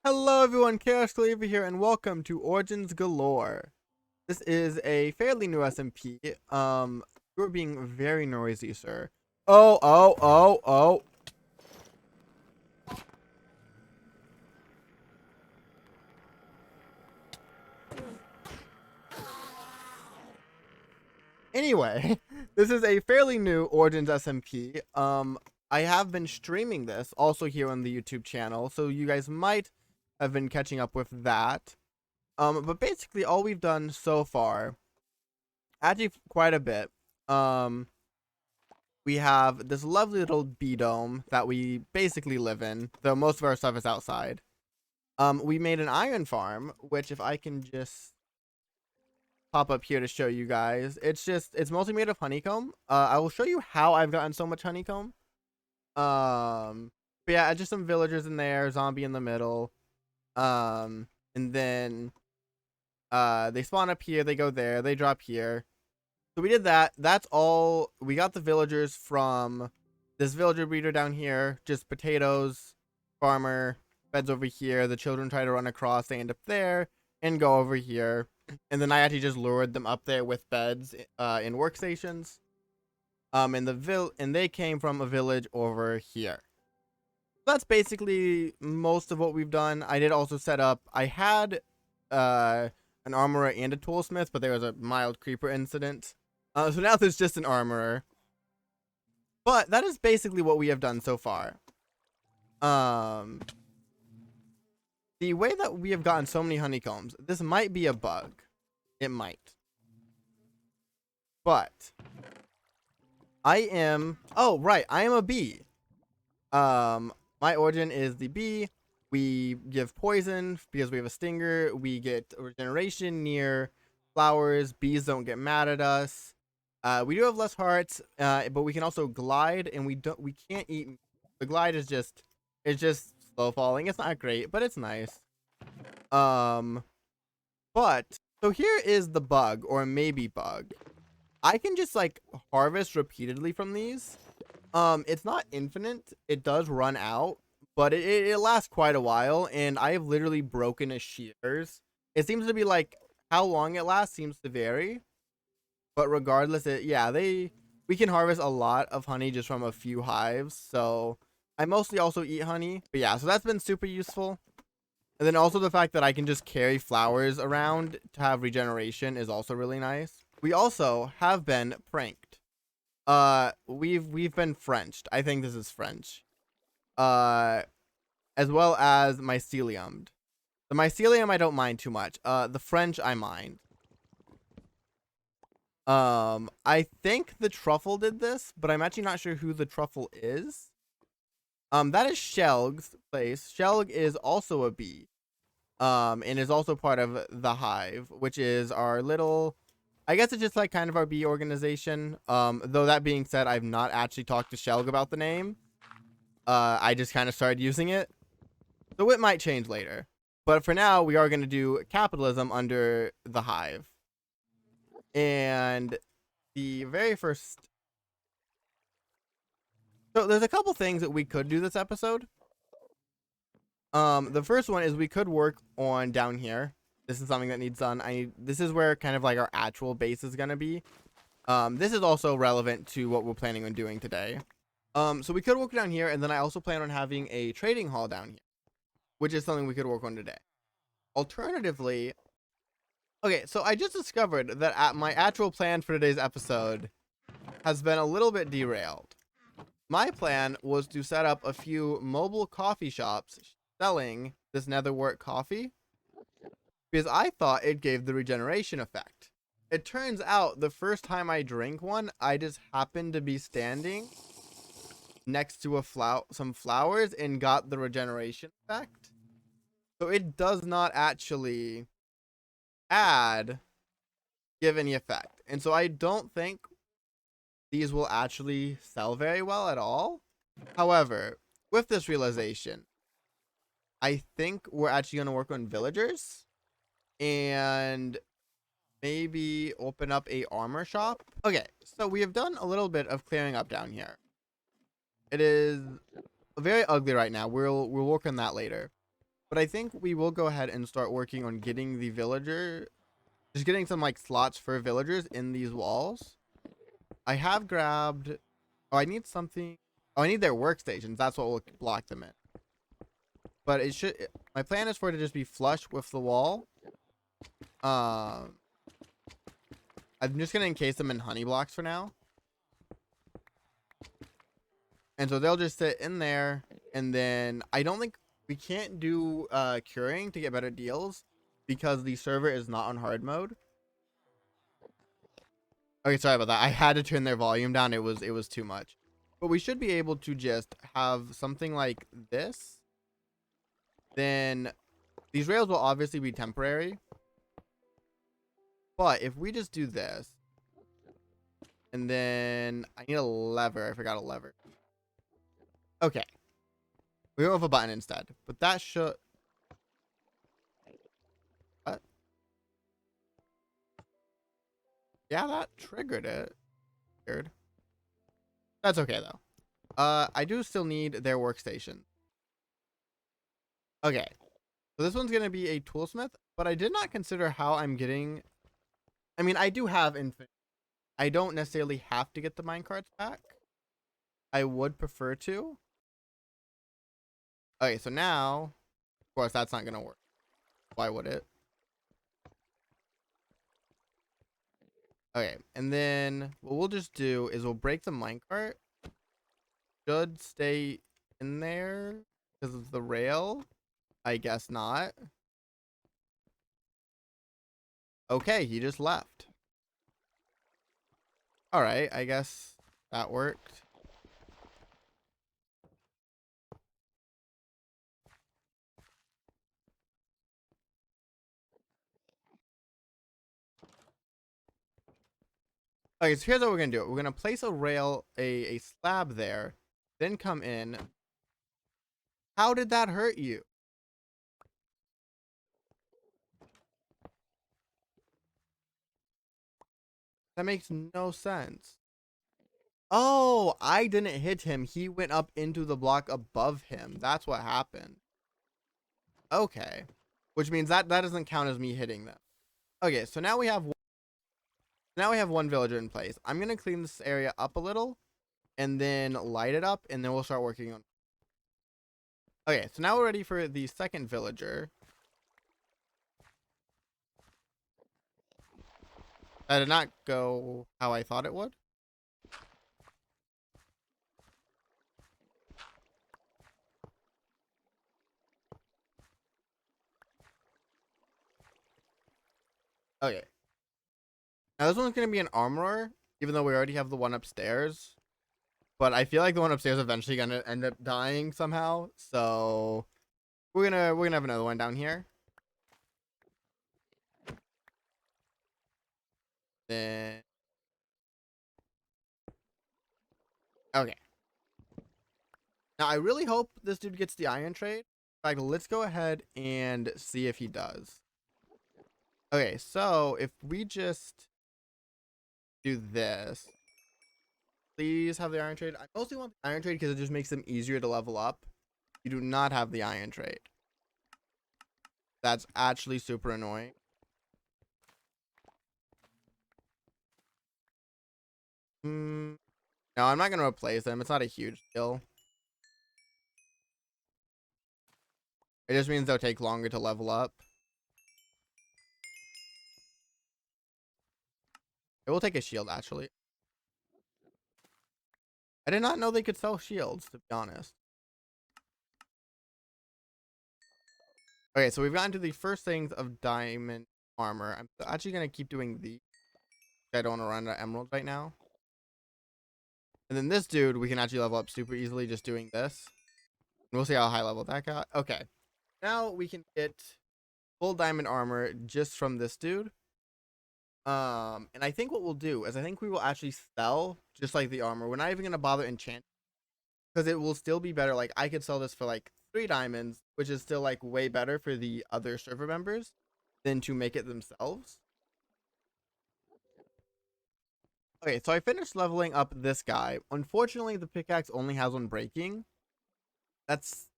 Hello everyone, Chaos Cleaver here, and welcome to Origins Galore. This is a fairly new SMP. You're being very noisy, sir. Oh. Anyway, this is a fairly new Origins SMP. I have been streaming this also here on the YouTube channel, so you guys might have been catching up with that. But basically all we've done so far, actually quite a bit, we have this lovely little bee dome that we basically live in, though most of our stuff is outside. We made an iron farm, which if I can just pop up here to show you guys, it's mostly made of honeycomb. I will show you how I've gotten so much honeycomb. But yeah, just some villagers in there, zombie in the middle. And then they spawn up here, they go there, they drop here. So we did that. That's all. We got the villagers from this villager breeder down here. Just potatoes, farmer, beds over here. The children try to run across. They end up there and go over here. And then I actually just lured them up there with beds in workstations. And they came from a village over here. That's basically most of what we've done. I did also set up. I had an armorer and a toolsmith, but there was a mild creeper incident. So now there's just an armorer. But that is basically what we have done so far. The way that we have gotten so many honeycombs, this might be a bug. It might. But I am a bee. My origin is the bee. We give poison because we have a stinger. We get regeneration near flowers. Bees don't get mad at us. We do have less hearts, but we can also glide, and we can't eat. The glide is just slow falling. It's not great, but it's nice. But so here is the bug, or maybe bug. I can just like harvest repeatedly from these. It's not infinite. It does run out, but it lasts quite a while, and I have literally broken his shears. It seems to be like how long it lasts seems to vary. But regardless, we can harvest a lot of honey just from a few hives. So I mostly also eat honey. But yeah, so that's been super useful. And then also the fact that I can just carry flowers around to have regeneration is also really nice. We also have been pranked. We've been Frenched. I think this is French. As well as myceliumed. The mycelium I don't mind too much. The French I mind. I think the truffle did this, but I'm actually not sure who the truffle is. That is Shelg's place. Shelg is also a bee. And is also part of the hive, which is our little, I guess it's just like kind of our bee organization. Though that being said, I've not actually talked to Shelg about the name. I just kind of started using it. So it might change later. But for now, we are going to do capitalism under the hive. And the very first, so there's a couple things that we could do this episode. The first one is we could work on down here. This is something that needs done. This is where kind of like our actual base is gonna be. This is also relevant to what we're planning on doing today. So we could work down here, and then I also plan on having a trading hall down here, which is something we could work on today. Alternatively, okay, so I just discovered that my actual plan for today's episode has been a little bit derailed. My plan was to set up a few mobile coffee shops selling this netherwort coffee because I thought it gave the regeneration effect. It turns out the first time I drank one, I just happened to be standing next to some flowers and got the regeneration effect. So it does not actually give any effect. And so I don't think these will actually sell very well at all. However, with this realization, I think we're actually going to work on villagers and maybe open up a armor shop. Okay, so we have done a little bit of clearing up down here. It is very ugly right now. We'll work on that later. But I think we will go ahead and start working on getting the villager, just getting some like slots for villagers in these walls. I have grabbed, oh, I need something. Oh, I need their workstations. That's what will block them in. But it should, my plan is for it to just be flush with the wall. Um, I'm just going to encase them in honey blocks for now. And so they'll just sit in there. And then I don't think we can't do curing to get better deals because the server is not on hard mode. Okay, sorry about that. I had to turn their volume down. It was too much. But we should be able to just have something like this. Then these rails will obviously be temporary. But if we just do this, and then I need a lever. I forgot a lever. Okay. We go with a button instead. But that should... What? Yeah, that triggered it. Weird. That's okay, though. I do still need their workstation. Okay. So this one's going to be a toolsmith, but I did not consider how I'm getting... I mean, I do have infinite. I don't necessarily have to get the minecarts back. I would prefer to. Okay, so now, of course, that's not going to work. Why would it? Okay, and then what we'll just do is we'll break the minecart. Should stay in there because of the rail. I guess not. Okay, he just left. All right, I guess that worked. Okay, so here's what we're gonna do. We're gonna place a rail, a slab there, then come in. How did that hurt you? That makes no sense. Oh, I didn't hit him. He went up into the block above him. That's what happened. Okay. Which means that doesn't count as me hitting them. Okay, so now we have one villager in place. I'm going to clean this area up a little and then light it up and then we'll start working on. Okay, so now we're ready for the second villager. That did not go how I thought it would. Okay. Now this one's going to be an armorer, even though we already have the one upstairs. But I feel like the one upstairs is eventually going to end up dying somehow. So we're gonna have another one down here. Then okay. Now I really hope this dude gets the iron trade. In fact, let's go ahead and see if he does. Okay, so if we just do this, please have the iron trade. I mostly want the iron trade because it just makes them easier to level up. You do not have the iron trade. That's actually super annoying. No, I'm not gonna replace them. It's not a huge deal. It just means they'll take longer to level up. It will take a shield actually. I did not know they could sell shields, to be honest. Okay, so we've gotten to the first things of diamond armor. I'm actually going to keep doing the... I don't want to run out of emeralds right now. And then this dude, we can actually level up super easily just doing this. And we'll see how high level that got. Okay. Now we can get full diamond armor just from this dude. And I think what we'll do is I think we will actually sell just like the armor. We're not even going to bother enchant because it will still be better. Like I could sell this for like 3 diamonds, which is still like way better for the other server members than to make it themselves. Okay, so I finished leveling up this guy. Unfortunately, the pickaxe only has 1 breaking.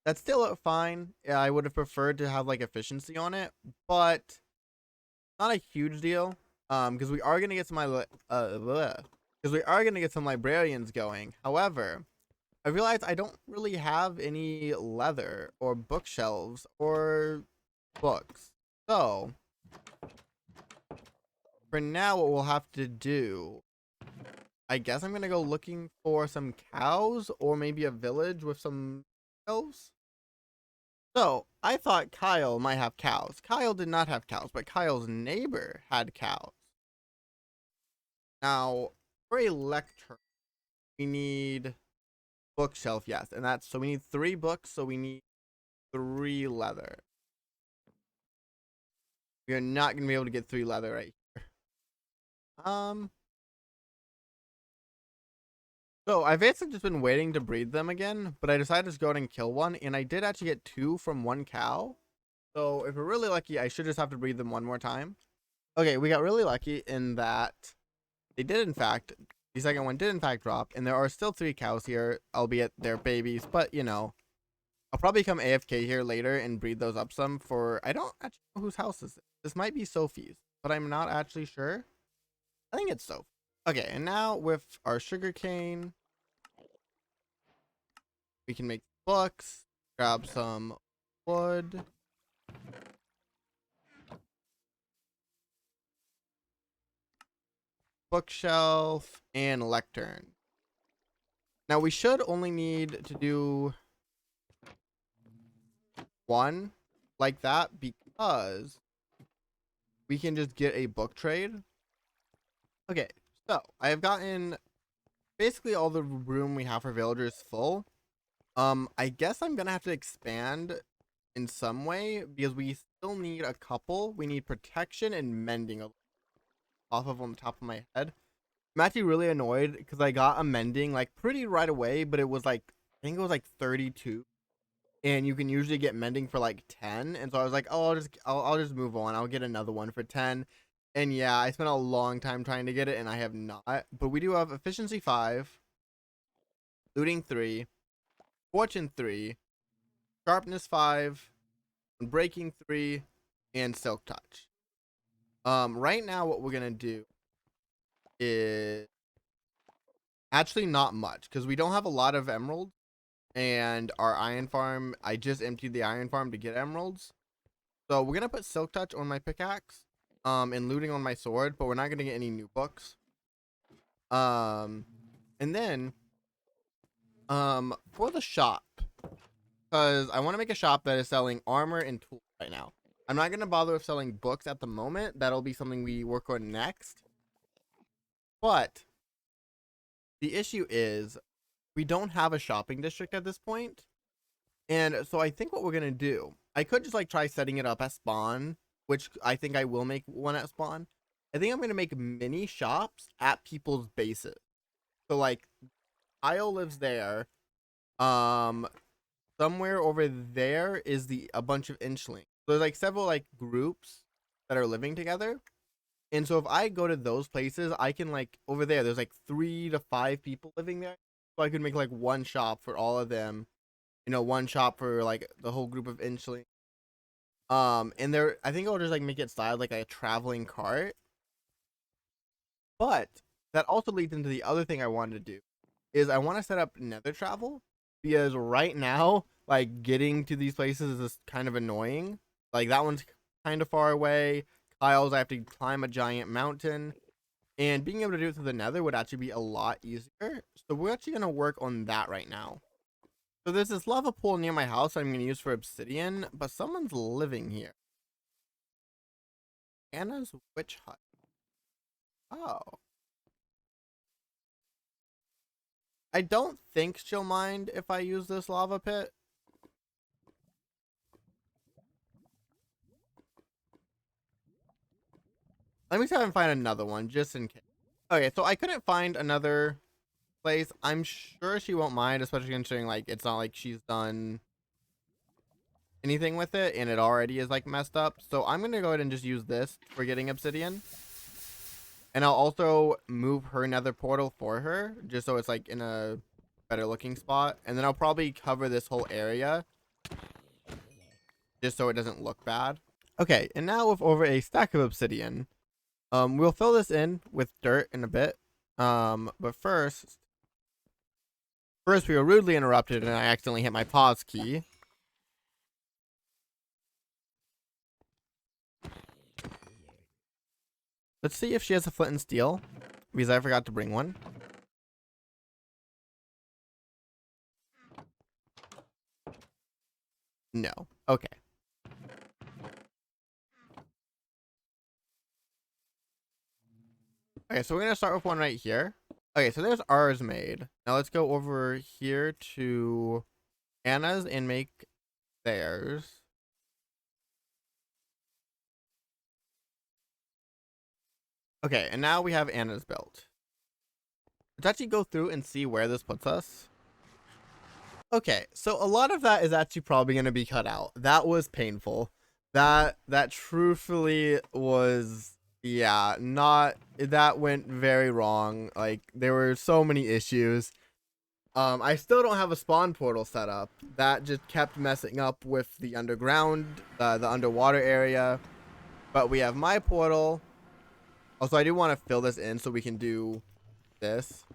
that's still fine. Yeah, I would have preferred to have like efficiency on it, but not a huge deal. Because we are gonna get some because we are gonna get some librarians going. However, I realized I don't really have any leather or bookshelves or books. So for now, what we'll have to do, I guess I'm gonna go looking for some cows or maybe a village with some elves. So I thought Kyle might have cows. Kyle did not have cows, but Kyle's neighbor had cows. Now, for a lectern, we need bookshelf, yes, and that's so we need 3 books, so we need 3 leather. We are not gonna be able to get 3 leather right here. So I've basically just been waiting to breed them again, but I decided to just go ahead and kill one, and I did actually get 2 from 1 cow. So if we're really lucky, I should just have to breed them one more time. Okay, we got really lucky in that they did in fact, the second one did in fact drop, and there are still 3 cows here, albeit they're babies, but you know, I'll probably come AFK here later and breed those up some for, I don't actually know whose house this is. This might be Sophie's, but I'm not actually sure. I think it's Sophie. Okay, and now with our sugar cane, we can make books, grab some wood, bookshelf, and lectern. Now we should only need to do 1 like that because we can just get a book trade. Okay, so I have gotten basically all the room we have for villagers full. I guess I'm gonna have to expand in some way because we still need a couple. We need protection and mending off of on the top of my head. I'm actually really annoyed because I got a mending like pretty right away, but it was like I think it was like 32, and you can usually get mending for like 10. And so I was like, oh, I'll just move on. I'll get another one for 10. And yeah, I spent a long time trying to get it, and I have not. But we do have efficiency 5, looting 3, fortune 3, sharpness 5, breaking 3, and silk touch. Right now what we're gonna do is actually not much because we don't have a lot of emeralds, and our iron farm, I just emptied the iron farm to get emeralds. So we're gonna put silk touch on my pickaxe, and looting on my sword, but we're not gonna get any new books. And then, for the shop, because I want to make a shop that is selling armor and tools right now. I'm not gonna bother with selling books at the moment. That'll be something we work on next. But the issue is we don't have a shopping district at this point. And so I think what we're going to do, I could just like try setting it up at spawn, which I think I will make one at spawn. I think I'm going to make mini shops at people's bases. So like Kyle lives there. Somewhere over there is a bunch of inchlings. So there's like several like groups that are living together. And so if I go to those places, I can like over there's like 3 to 5 people living there. So I could make like one shop for all of them. You know, one shop for like the whole group of inchlings. And there, I think I'll just like make it styled like a traveling cart. But that also leads into the other thing I wanted to do is I want to set up nether travel because right now, like getting to these places is kind of annoying. Like that one's kind of far away. Kyle's, I have to climb a giant mountain, and being able to do it through the nether would actually be a lot easier. So we're actually gonna work on that right now. So there's this lava pool near my house I'm gonna use for obsidian, but someone's living here. Anna's witch hut. Oh. I don't think she'll mind if I use this lava pit. Let me try and find another one just in case. Okay, so I couldn't find another place. I'm sure she won't mind, especially considering like it's not like she's done anything with it and it already is like messed up. So I'm gonna go ahead and just use this for getting obsidian. And I'll also move her nether portal for her just so it's like in a better looking spot. And then I'll probably cover this whole area just so it doesn't look bad. Okay, and now with over a stack of obsidian, we'll fill this in with dirt in a bit. But first we were rudely interrupted and I accidentally hit my pause key. Let's see if she has a flint and steel, because I forgot to bring one. No. Okay. Okay, so we're gonna start with one right here. Okay, so there's ours made. Now let's go over here to Anna's and make theirs. Okay, and now we have Anna's built. Let's actually go through and see where this puts us. Okay, so a lot of that is actually probably going to be cut out. That was painful. That truthfully was, yeah, not, that went very wrong. Like, there were so many issues. I still don't have a spawn portal set up. That just kept messing up with the underground, the underwater area. But we have my portal. Also, I do want to fill this in so we can do this.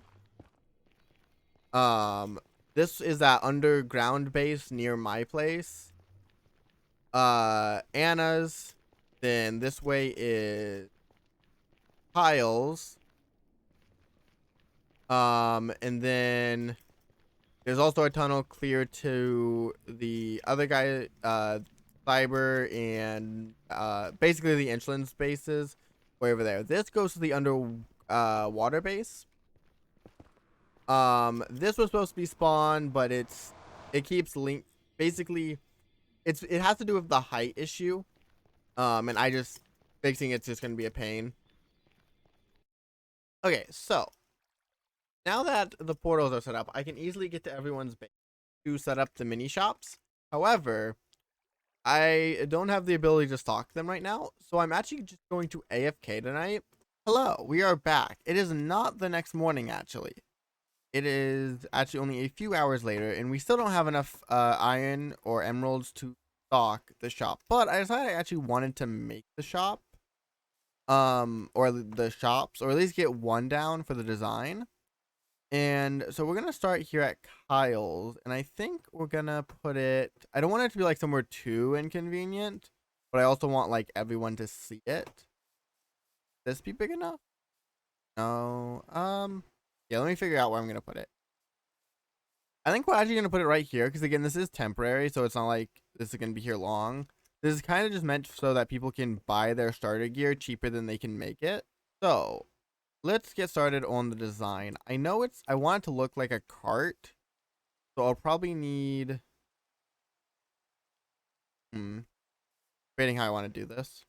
This is that underground base near my place. Anna's. Then this way is Kyle's. And then there's also a tunnel clear to the other guy, Cyber, and basically the entrance bases way over there. This goes to the water base. This was supposed to be spawn, but it keeps basically it has to do with the height issue. And I just fixing it's just gonna be a pain. Okay, so now that the portals are set up, I can easily get to everyone's base to set up the mini shops. However, I don't have the ability to stock them right now, so I'm actually just going to AFK tonight. Hello, we are back. It is not the next morning, actually. It is actually only a few hours later, and we still don't have enough iron or emeralds to stock the shop. But I decided I actually wanted to make the shop, or the shops, or at least get one down for the design. And so we're gonna start here at Kyle's, and I think we're gonna put it. I don't want it to be like somewhere too inconvenient, but I also want like everyone to see it. This be big enough? No. Yeah, let me figure out where I'm going to put it. I think we're actually going to put it right here because, again, this is temporary, so it's not like this is going to be here long. This is kind of just meant so that people can buy their starter gear cheaper than they can make it. So, let's get started on the design. I want it to look like a cart, so I'll probably need... debating how I want to do this.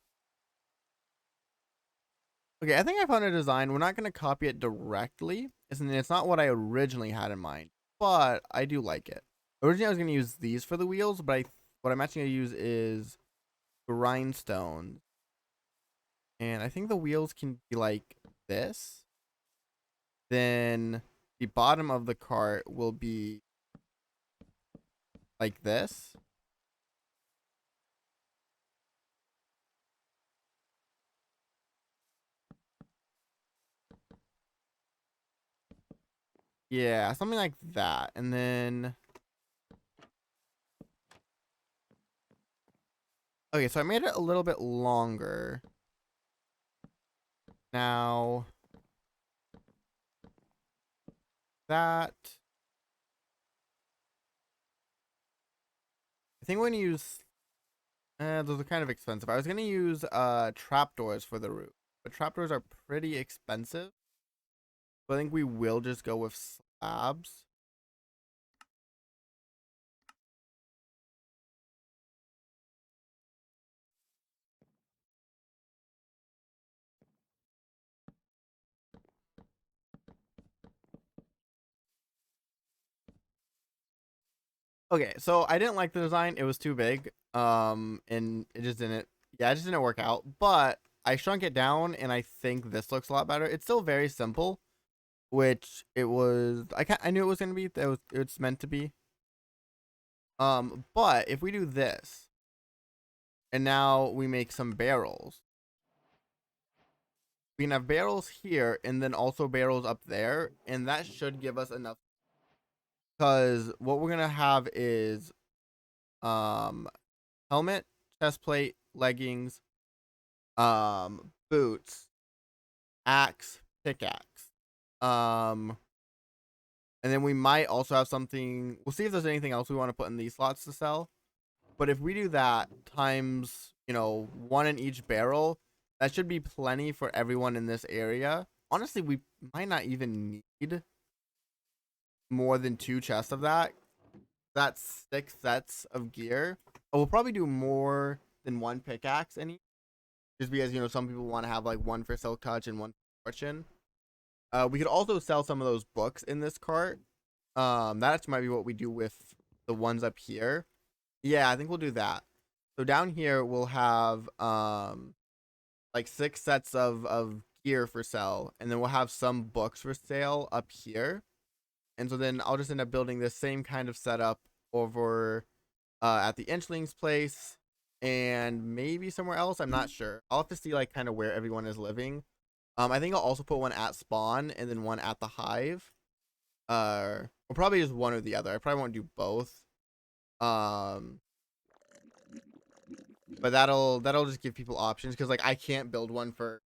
Okay, I think I found a design. We're not going to copy it directly. It's not what I originally had in mind, but I do like it. Originally, I was going to use these for the wheels, but what I'm actually going to use is grindstones. And I think the wheels can be like this. Then the bottom of the cart will be like this. Yeah, something like that. And then... okay, so I made it a little bit longer. Now... that... I think we're going to use... those are kind of expensive. I was going to use trapdoors for the roof. But trapdoors are pretty expensive. So I think we will just go with slabs. Okay, so I didn't like the design. It was too big. And it just didn't, yeah, it just didn't work out. But I shrunk it down and I think this looks a lot better. It's still very simple. which it was. I knew it was gonna be. It's meant to be. But if we do this, and now we make some barrels, we can have barrels here, and then also barrels up there, and that should give us enough. Because what we're gonna have is um helmet, chest plate, leggings, boots, axe, pickaxe. Um, and then we might also have something. We'll see if there's anything else we want to put in these slots to sell. But if we do that times, one in each barrel, that should be plenty for everyone in this area. Honestly, we might not even need more than 2 chests of that. That's 6 sets of gear. We'll probably do more than 1 pickaxe in each, just because some people want to have like 1 for silk touch and 1 for fortune. We could also sell some of those books in this cart. That actually might be what we do with the ones up here. Yeah, I think we'll do that. So down here we'll have like 6 sets of gear for sale, and then we'll have some books for sale up here. And so then I'll just end up building this same kind of setup over at the Inchling's place and maybe somewhere else. I'm not sure. I'll have to see like kind of where everyone is living. I think I'll also put one at spawn and then one at the hive. Or probably just one or the other. I probably won't do both. Um, but that'll just give people options, because like I can't build one for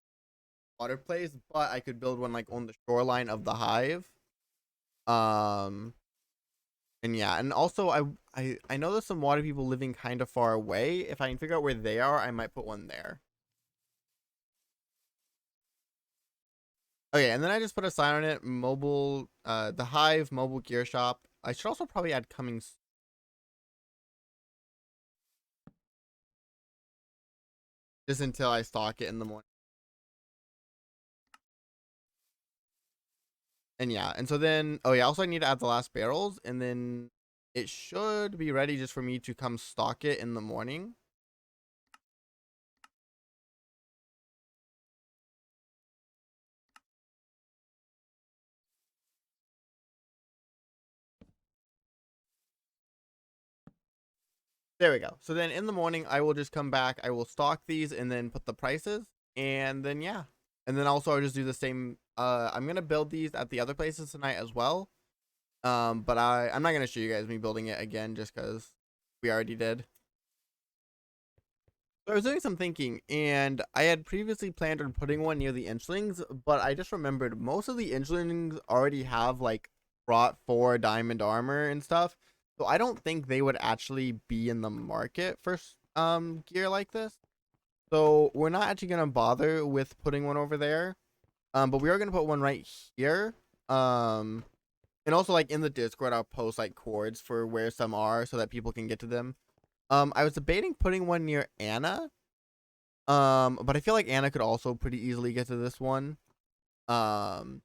water place, but I could build one like on the shoreline of the hive. Um, and yeah, and also I know there's some water people living kind of far away. If I can figure out where they are, I might put one there. Okay, and then I just put a sign on it, mobile, the hive mobile gear shop. I should also probably add coming just until I stock it in the morning. And yeah, and so then, oh yeah, also I need to add the last barrels, and then it should be ready just for me to come stock it in the morning. There we go. So then in the morning, I will just come back. I will stock these and then put the prices. And then, yeah. And then also I'll just do the same. I'm going to build these at the other places tonight as well. But I'm not going to show you guys me building it again just because we already did. So I was doing some thinking, and I had previously planned on putting one near the Inchlings, but I just remembered most of the Inchlings already have like brought 4 diamond armor and stuff. So I don't think they would actually be in the market for gear like this. So we're not actually gonna bother with putting one over there. But we are gonna put one right here. And also like in the Discord, I'll post like coords for where some are so that people can get to them. I was debating putting one near Anna. But I feel like Anna could also pretty easily get to this one. Um,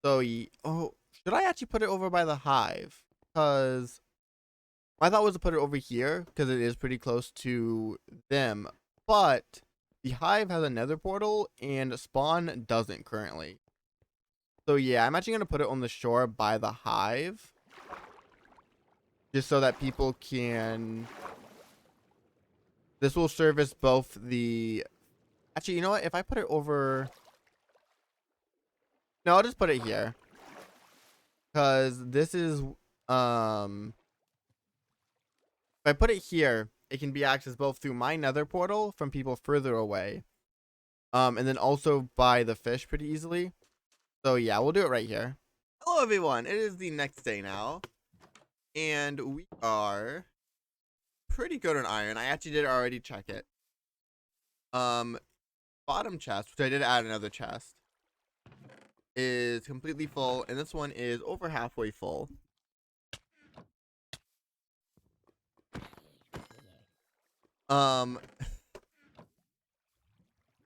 so should I actually put it over by the hive? Because my thought was to put it over here because it is pretty close to them. But the hive has a nether portal and spawn doesn't currently. So yeah, I'm actually gonna put it on the shore by the hive, just so that people can. This will service both the. Actually, you know what? If I put it over. No, I'll just put it here. Because this is, if I put it here, it can be accessed both through my nether portal from people further away. And then also by the fish pretty easily. So yeah, we'll do it right here. Hello everyone, it is the next day now. And we are pretty good on iron. I actually did already check it. Bottom chest, which I did add another chest, is completely full, and this one is over halfway full. Okay,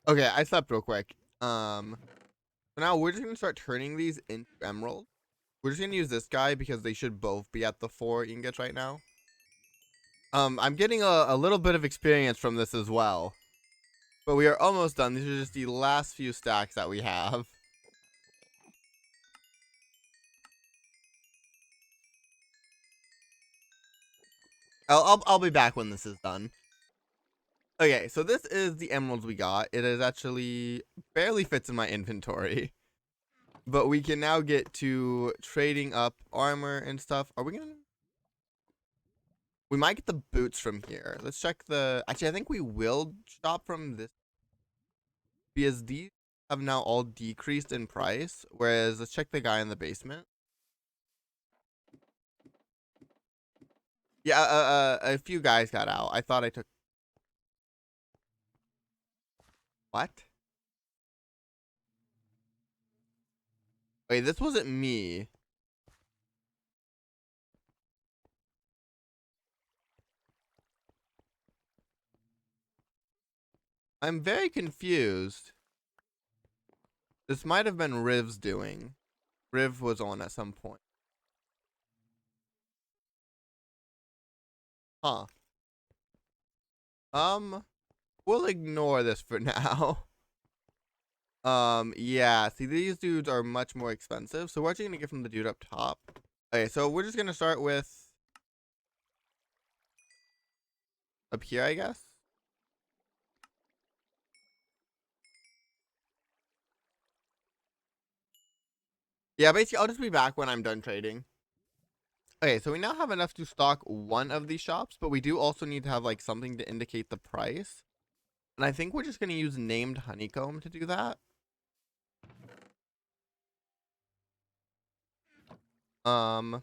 I slept real quick. So now we're just gonna start turning these into emeralds. We're just gonna use this guy because they should both be at the 4 ingots right now. I'm getting a little bit of experience from this as well. But we are almost done. These are just the last few stacks that we have. I'll be back when this is done. Okay, so this is the emeralds we got. It is actually barely fits in my inventory. But we can now get to trading up armor and stuff. Are we gonna... We might get the boots from here. Let's check the... Actually, I think we will shop from this. Because these have now all decreased in price. Whereas, let's check the guy in the basement. Yeah, a few guys got out. I thought I took... What? Wait, this wasn't me. I'm very confused. This might have been Riv's doing. Riv was on at some point. Huh. We'll ignore this for now. Yeah, see, these dudes are much more expensive. So we're actually gonna get from the dude up top. Okay, so we're just gonna start with up here, I guess. Yeah, basically, I'll just be back when I'm done trading. Okay, so we now have enough to stock one of these shops, but we do also need to have like something to indicate the price. And I think we're just gonna use named honeycomb to do that. So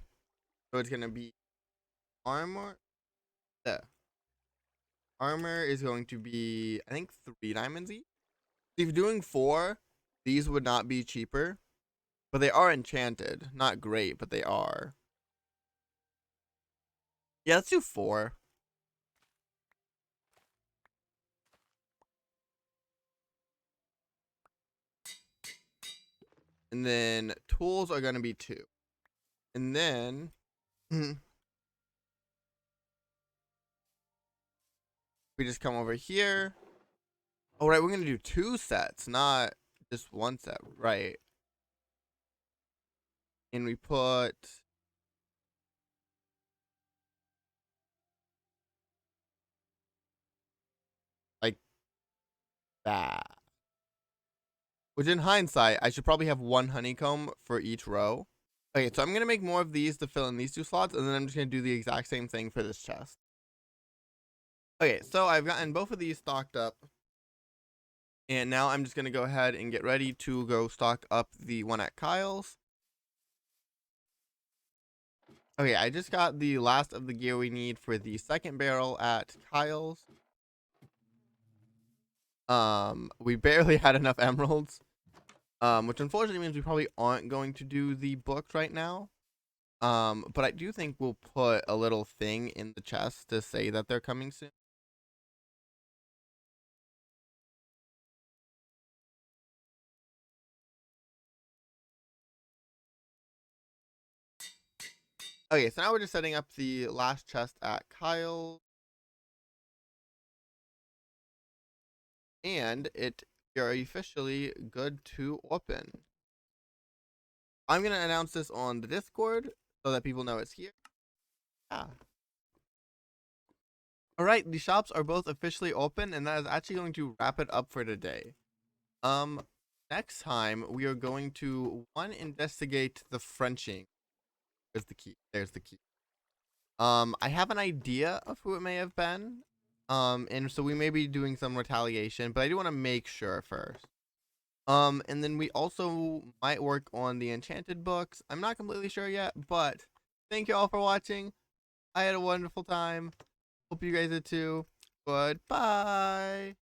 it's gonna be armor. Yeah. Armor is going to be, I think, 3 diamonds each. If you're doing 4, these would not be cheaper, but they are enchanted. Not great, but they are. Yeah, let's do 4. And then tools are gonna be 2. And then we just come over here. Oh, right, we're gonna do 2 sets, not just 1 set, right? And we put like that. Which in hindsight, I should probably have 1 honeycomb for each row. Okay, so I'm gonna make more of these to fill in these 2 slots, and then I'm just gonna do the exact same thing for this chest. Okay, so I've gotten both of these stocked up. And now I'm just gonna go ahead and get ready to go stock up the one at Kyle's. Okay, I just got the last of the gear we need for the second barrel at Kyle's. We barely had enough emeralds. Which unfortunately means we probably aren't going to do the books right now. But I do think we'll put a little thing in the chest to say that they're coming soon. Okay, so now we're just setting up the last chest at Kyle. And you're officially good to open. I'm going to announce this on the Discord so that people know it's here. Yeah. All right, the shops are both officially open, and that is actually going to wrap it up for today. Next time we are going to investigate the Frenching. There's the key. There's the key. I have an idea of who it may have been. And so we may be doing some retaliation, but I do want to make sure first. And then we also might work on the enchanted books. I'm not completely sure yet, but thank you all for watching. I had a wonderful time. Hope you guys did too. Goodbye.